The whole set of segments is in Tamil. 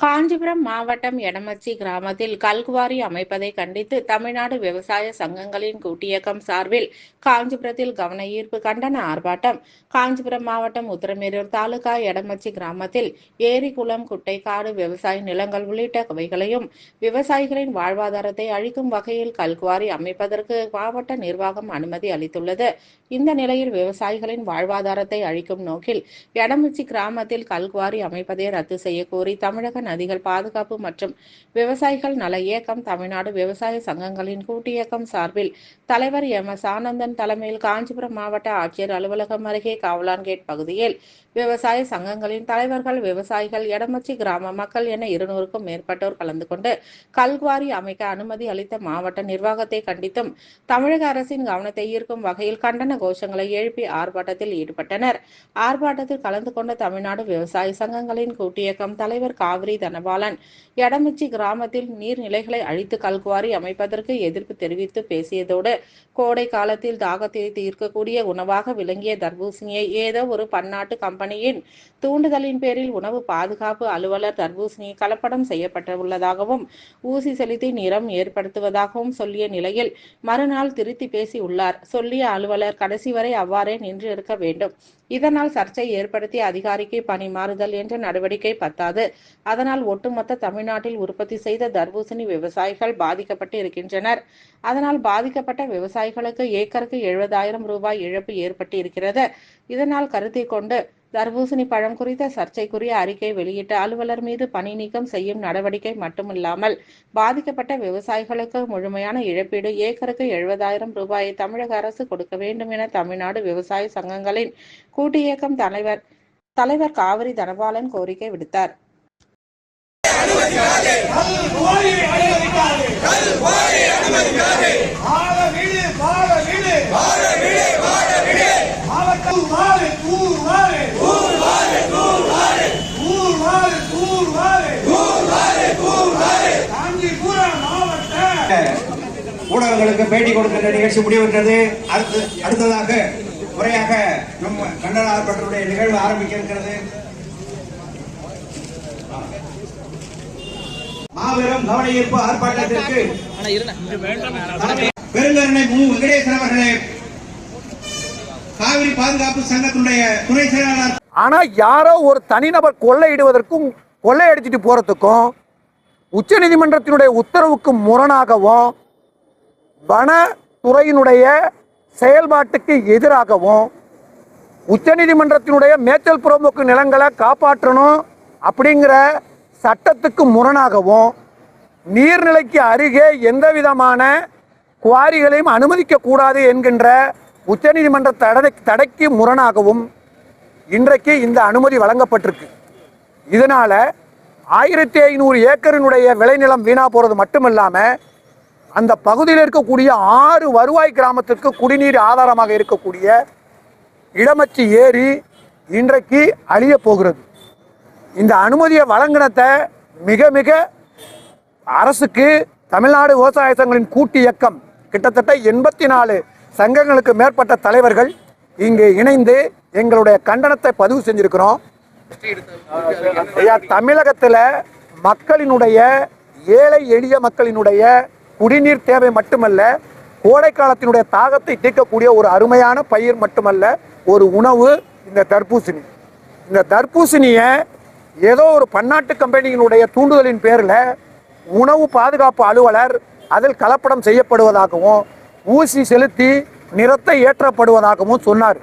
காஞ்சிபுரம் மாவட்டம் எடமச்சி கிராமத்தில் கல்குவாரி அமைப்பதை கண்டித்து தமிழ்நாடு விவசாய சங்கங்களின் கூட்டியக்கம் சார்பில் காஞ்சிபுரத்தில் கவன ஈர்ப்பு கண்டன ஆர்ப்பாட்டம். காஞ்சிபுரம் மாவட்டம் உத்திரமேரூர் தாலுகா எடமச்சி கிராமத்தில் ஏரி, குளம், குட்டை, காடு, விவசாய நிலங்கள் உள்ளிட்டவைகளையும் விவசாயிகளின் வாழ்வாதாரத்தை அழிக்கும் வகையில் கல்குவாரி அமைப்பதற்கு மாவட்ட நிர்வாகம் அனுமதி அளித்துள்ளது. இந்த நிலையில் விவசாயிகளின் வாழ்வாதாரத்தை அழிக்கும் நோக்கில் எடமச்சி கிராமத்தில் கல்குவாரி அமைப்பதை ரத்து செய்ய கோரி தமிழக நதிகள் பாதுகாப்பு மற்றும் விவசாயிகள் நல இயக்கம், தமிழ்நாடு விவசாய சங்கங்களின் கூட்டியக்கம் சார்பில் தலைவர் எம்.எஸ். ஆனந்தன் தலைமையில் காஞ்சிபுரம் மாவட்ட ஆட்சியர் அலுவலகம் அருகே காவலான் கேட் பகுதியில் விவசாய சங்கங்களின் தலைவர்கள், விவசாயிகள், எடமச்சி கிராம மக்கள் என 200க்கும் மேற்பட்டோர் கலந்து கொண்டு கல்குவாரி அமைக்க அனுமதி அளித்த மாவட்ட நிர்வாகத்தை கண்டித்தும் தமிழக அரசின் கவனத்தை ஈர்க்கும் வகையில் கண்டன கோஷங்களை எழுப்பி ஆர்ப்பாட்டத்தில் ஈடுபட்டனர். ஆர்ப்பாட்டத்தில் கலந்து கொண்ட தமிழ்நாடு விவசாய சங்கங்களின் கூட்டியக்கம் தலைவர் காவிரி தனபாலன், எடமச்சி கிராமத்தில் நீர்நிலைகளை அழித்து கல்குவாரி அமைப்பதற்கு எதிர்ப்பு தெரிவித்து பேசியதோடு, கோடை காலத்தில் தாகத்தை தீர்க்கக்கூடிய உணவாக விளங்கிய தர்பூசணியை ஏதோ ஒரு பன்னாட்டு கம்பெனியின் தூண்டுதலின் பேரில் உணவு பாதுகாப்பு அலுவலர் தர்பூசணியை கலப்படம் செய்யப்பட்டுள்ளதாகவும், ஊசி செலுத்தி நிறம் ஏற்படுத்துவதாகவும் சொல்லிய நிலையில் மறுநாள் திருத்தி பேசி உள்ளார். சொல்லிய அலுவலர் கடைசி வரை அவ்வாறே நின்று இருக்க வேண்டும். இதனால் சர்ச்சை ஏற்படுத்தி அதிகாரிக்கு பணி மாறுதல் என்ற நடவடிக்கை பத்தாது. அதனால் ஒட்டுமொத்த தமிழ்நாட்டில் உற்பத்தி செய்த தர்பூசணி விவசாயிகள் பாதிக்கப்பட்டு இருக்கின்றனர். அதனால் பாதிக்கப்பட்ட விவசாயிகளுக்கு ஏக்கருக்கு 70,000 ரூபாய் இழப்பு ஏற்பட்டு இருக்கிறது. இதனால் கருத்தில் கொண்டு தர்பூசணி பழம் குறித்த சர்ச்சைக்குரிய அறிக்கை வெளியிட்ட அலுவலர் மீது பணி நீக்கம் செய்யும் நடவடிக்கை மட்டுமில்லாமல் பாதிக்கப்பட்ட விவசாயிகளுக்கு முழுமையான இழப்பீடு ஏக்கருக்கு 70,000 ரூபாயை தமிழக அரசு கொடுக்க வேண்டும் என தமிழ்நாடு விவசாய சங்கங்களின் கூட்டியக்கம் தலைவர் காவிரி தனபாலன் கோரிக்கை விடுத்தார். ஊடகங்களுக்கு பேட்டி கொடுக்கின்ற நிகழ்ச்சி முடிவுற்றது. அடுத்ததாக முறையாக நம் கண்டன ஆர்ப்பாட்டத்துடைய நிகழ்வு ஆரம்பிக்க இருக்கிறது. மாபெரும் கவன ஈர்ப்பு ஆர்ப்பாட்டத்திற்கு பெருங்கருணை மு. வெங்கடேசன் அவர்களே, காவிரி பாதுகாப்பு சங்கத்தினுடைய துணை செயலாளர். ஆனா யாரோ ஒரு தனிநபர் கொள்ளையிடுவதற்கும் கொள்ளையடிச்சிட்டு போறதுக்கும் உச்சநீதிமன்றத்தினுடைய உத்தரவுக்கு முரணாகவும் வனத்துறையினுடைய செயல்பாட்டுக்கு எதிராகவும் உச்சநீதிமன்றத்தினுடைய மேய்ச்சல் புறம்போக்கு நிலங்களை காப்பாற்றணும் அப்படிங்கிற சட்டத்துக்கு முரணாகவும் நீர்நிலைக்கு அருகே எந்த விதமான குவாரிகளையும் அனுமதிக்க கூடாது என்கின்ற உச்சநீதிமன்ற தடைக்கு முரணாகவும் இன்றைக்கு இந்த அனுமதி வழங்கப்பட்டிருக்கு. இதனால 1500 ஏக்கரினுடைய விளைநிலம் வீணா போறது மட்டுமில்லாம அந்த பகுதியில் இருக்கக்கூடிய 6 வருவாய் கிராமத்திற்கு குடிநீர் ஆதாரமாக இருக்கக்கூடிய இடமச்சி ஏரி இன்றைக்கு அழிய போகிறது. இந்த அனுமதியை வழங்கினத்தை மிக மிக அரசுக்கு தமிழ்நாடு விவசாய சங்கங்களின் கூட்டு இயக்கம் கிட்டத்தட்ட 84 சங்கங்களுக்கு மேற்பட்ட தலைவர்கள் இங்கு இணைந்து எங்களுடைய கண்டனத்தை பதிவு செஞ்சிருக்கிறோம். தமிழகத்தில் மக்களினுடைய ஏழை எளிய மக்களினுடைய குடிநீர் தேவை மட்டுமல்ல, கோடை காலத்தினுடைய தாகத்தை தீர்க்கக்கூடிய ஒரு அருமையான பயிர் மட்டுமல்ல, ஒரு உணவு இந்த தர்பூசணி. இந்த தர்பூசணியை ஏதோ ஒரு பன்னாட்டு கம்பெனியினுடைய தூண்டுதலின் பேரில் உணவு பாதுகாப்பு அலுவலர் அதில் கலப்படம் செய்யப்படுவதாகவும் ஊசி செலுத்தி நிறத்தை ஏற்றப்படுவதாகவும் சொன்னார்.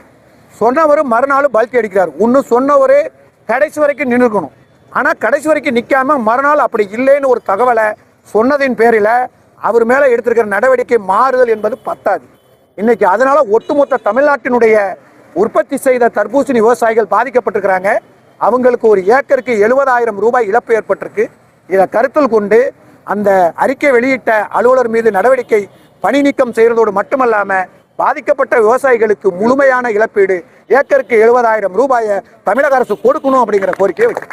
சொன்னவர் மறுநாள் பல்கி அடிக்கிறார். ஒன்று சொன்னவர் கடைசி வரைக்கும் நின்றுக்கணும், ஆனால் கடைசி வரைக்கும் நிற்காம மறுநாள் அப்படி இல்லைன்னு ஒரு தகவலை சொன்னதின் பேரில் அவர் மேலே எடுத்திருக்கிற நடவடிக்கை மாறுதல் என்பது பத்தாது. இன்னைக்கு அதனால ஒட்டுமொத்த தமிழ்நாட்டினுடைய உற்பத்தி செய்த தர்பூசணி விவசாயிகள் பாதிக்கப்பட்டிருக்கிறாங்க. அவங்களுக்கு ஒரு ஏக்கருக்கு 70,000 ரூபாய் இழப்பு ஏற்பட்டிருக்கு. இதை கருத்தில் கொண்டு அந்த அறிக்கை வெளியிட்ட அலுவலர் மீது நடவடிக்கை பணி நீக்கம் செய்வதோடு மட்டுமல்லாமல் பாதிக்கப்பட்ட விவசாயிகளுக்கு முழுமையான இழப்பீடு ஏக்கருக்கு 70,000 ரூபாயை தமிழக அரசு கொடுக்கணும் அப்படிங்கிற கோரிக்கையை வச்சு